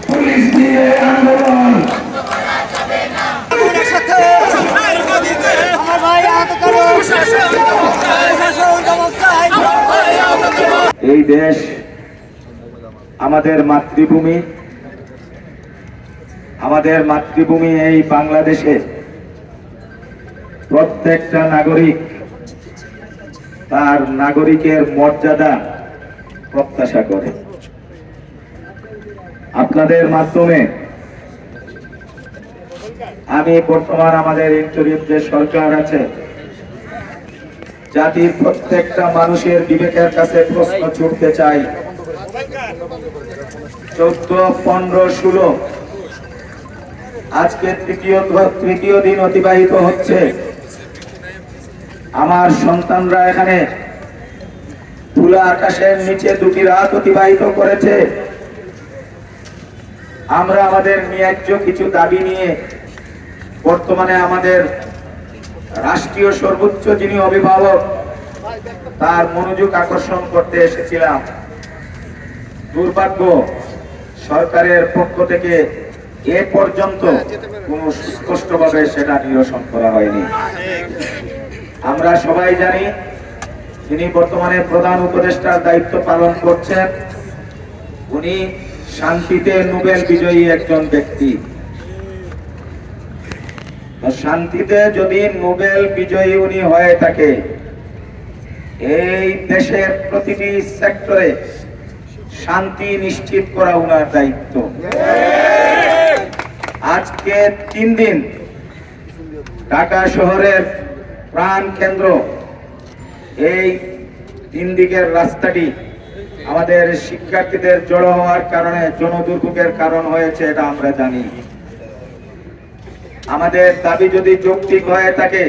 Police দিয়ে আন্দোলন এই দেশ আমাদের মাতৃভূমি, এই বাংলাদেশে প্রত্যেকটা নাগরিক তার নাগরিকের মর্যাদা প্রত্যাশা করে। আপনাদের মাধ্যমে আমি বর্তমান আমাদের ইন্টারিম যে সরকার আছে, জাতির প্রত্যেকটা মানুষের বিবেকের কাছে প্রশ্ন ছুটতে চাই। 14, 15, 16 আজকে তৃতীয় দিন অতিবাহিত হচ্ছে। আমার সন্তানরা এখানে খোলা আকাশের নিচে 2টি রাত অতিবাহিত করেছে। আমরা আমাদের ন্যায্য কিছু দাবি নিয়ে বর্তমানে আমাদের রাষ্ট্রীয় সর্বোচ্চ যিনি অভিভাবক তার মনোযোগ আকর্ষণ করতে এসেছিলাম। দুর্ভাগ্য, সরকারের পক্ষ থেকে এ পর্যন্ত কোনো সুস্পষ্টভাবে সেটা নিরসন করা হয়নি। আমরা সবাই জানি যিনি বর্তমানে প্রধান উপদেষ্টার দায়িত্ব পালন করছেন, উনি শান্তিতে নোবেল বিজয়ী একজন ব্যক্তি। শান্তিতে যদি নোবেল বিজয়ী উনি হয়ে থাকে, এই দেশের প্রতিটি সেক্টরে শান্তি নিশ্চিত করা উনার দায়িত্ব। আজকে 3 দিন ঢাকা শহরের প্রাণ কেন্দ্র, এই 3 দিকের রাস্তাটি আমাদের শিক্ষার্থীদের জড়ো হওয়ার কারণে জনদুর্ভোগের কারণ হয়েছে, এটা আমরা জানি। আমাদের দাবি যদি যৌক্তিক হয়ে থাকে,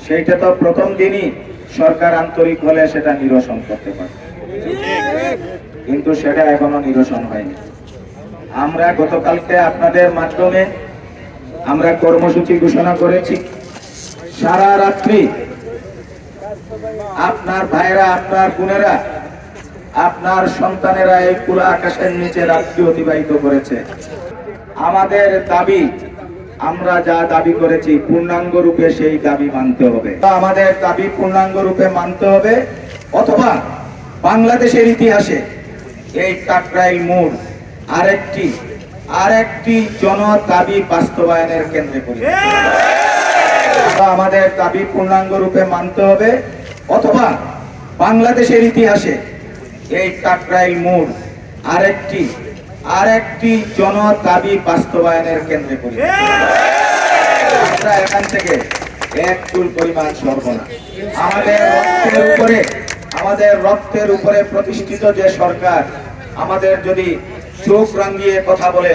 সেইটা তো প্রথম দিনই সরকার আন্তরিক হলে সেটা নিরসন করতে পারে, কিন্তু সেটা এখনো নিরসন হয়নি। আমরা গতকালকে আপনাদের মাধ্যমে আমরা কর্মসূচি ঘোষণা করেছি। সারা রাত্রি আপনার ভাইরা, আপনার বোনেরা, আপনার সন্তানেরা এই খোলা আকাশের নিচে রাত্রি অতিবাহিত করেছে। আমাদের দাবি, আমরা যা দাবি করেছি পূর্ণাঙ্গ রূপে সেই দাবি মানতে হবে। আমাদের দাবি পূর্ণাঙ্গ রূপে মানতে হবে, অথবা বাংলাদেশের ইতিহাসে এই কাকরাইল মোড় আরেকটি জন দাবি বাস্তবায়নের কেন্দ্রে করি। আমাদের দাবি পূর্ণাঙ্গ রূপে মানতে হবে, অথবা বাংলাদেশের ইতিহাসে এই কাকরাইল মোড় আরেকটি জন দাবি বাস্তবায়নের কেন্দ্রে করি। আমরা এখান থেকে এক চুল পরিমাণ সরব না। আমাদের রক্তের উপরে প্রতিষ্ঠিত যে সরকার আমাদের যদি চোখ রাঙিয়ে কথা বলে,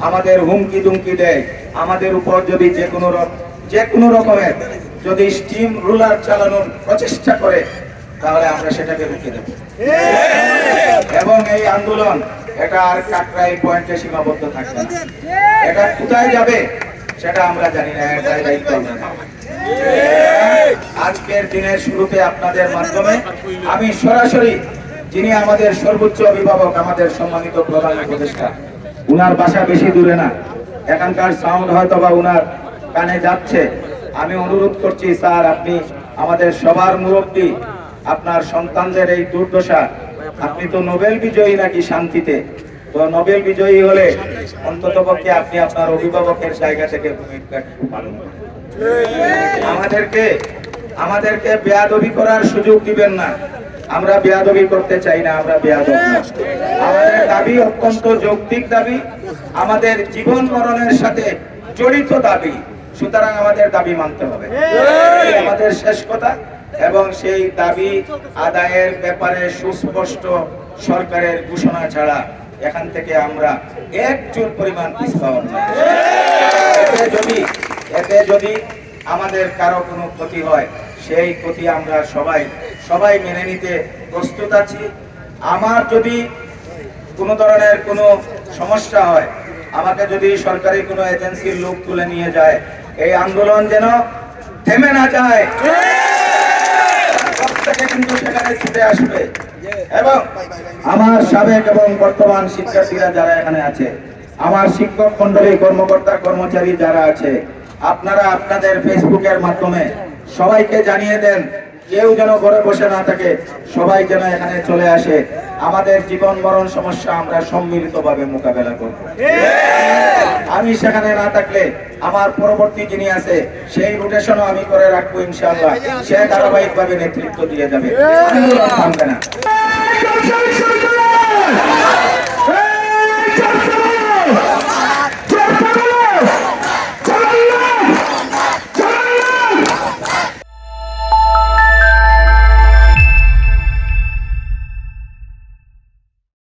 আমাদের হুমকি দুমকি দেয়, আমাদের উপর যদি যে কোনো রকমের যদি স্টিম রুলার চালানোর প্রচেষ্টা করে, তাহলে আমরা সেটাকে রুখে দেব। এবং এই আন্দোলন এটা আর কাকরাইল পয়েন্টে সীমাবদ্ধ থাকবে না। এটা কোথায় যাবে সেটা আমরা জানি না, এটাই দায়িত্ব আমরা নেব। আজকের দিনের শুরুতে আপনাদের মাধ্যমে আমি সরাসরি যিনি আমাদের সর্বোচ্চ অভিভাবক, আমাদের সম্মানিত প্রধান উপদেষ্টা, উনার বাসা বেশি দূরে না, এখানকার সাউন্ড হয়তো বা উনার কানে যাচ্ছে। আমি অনুরোধ করছি, স্যার আপনি আমাদের সবার মুরব্বী, আপনার সন্তানদের এই দুর্দশা, আপনি তো নোবেল বিজয়ী নাকি শান্তিতে, তো নোবেল বিজয়ী হলে অন্ততপক্ষে আপনি আপনার অভিভাবকের জায়গা থেকে ভূমিকা পালন করেন। আমাদেরকে বেয়াদবি করার সুযোগ দিবেন না। আমরা বেয়াদবি করতে চাই না, আমরা বেয়াদব না। আমাদের দাবি অত্যন্ত যৌক্তিক দাবি, আমাদের জীবন মরণের সাথে জড়িত দাবি, সুতরাং আমাদের দাবি মানতে হবে, আমাদের শেষ কথা। এবং সেই দাবি আদায়ের ব্যাপারে সুস্পষ্ট সরকারের ঘোষণা ছাড়া এখান থেকে আমরা এক চুল পরিমাণ পিছাবো না। এতে যদি আমাদের কারো কোনো ক্ষতি হয়, সেই ক্ষতি আমরা সবাই মেনে নিতে প্রস্তুত আছি। আমার যদি কোনো ধরনের কোনো সমস্যা হয়, আমাকে যদি সরকারি কোনো এজেন্সির লোক তুলে নিয়ে যায়, এই আন্দোলন যেন থেমে না যায়। ছুটে আসবে এবং আমার সাবেক এবং বর্তমান শিক্ষার্থীরা যারা এখানে আছে, আমার শিক্ষক মন্ডলী, কর্মকর্তা কর্মচারী যারা আছে, আপনারা আপনাদের ফেসবুকের মাধ্যমে সবাইকে জানিয়ে দেন, কেউ যেন ঘরে বসে না থাকে, সবাই যেন এখানে চলে আসে। আমাদের জীবন মরণ সমস্যা আমরা সম্মিলিতভাবে মোকাবেলা করব। আমি সেখানে না থাকলে আমার পরবর্তী যিনি আছে সেই রোটেশনও আমি করে রাখবো ইনশাআল্লাহ। সে ধারাবাহিকভাবে নেতৃত্ব দিয়ে যাবে, আন্দোলন থামবে না।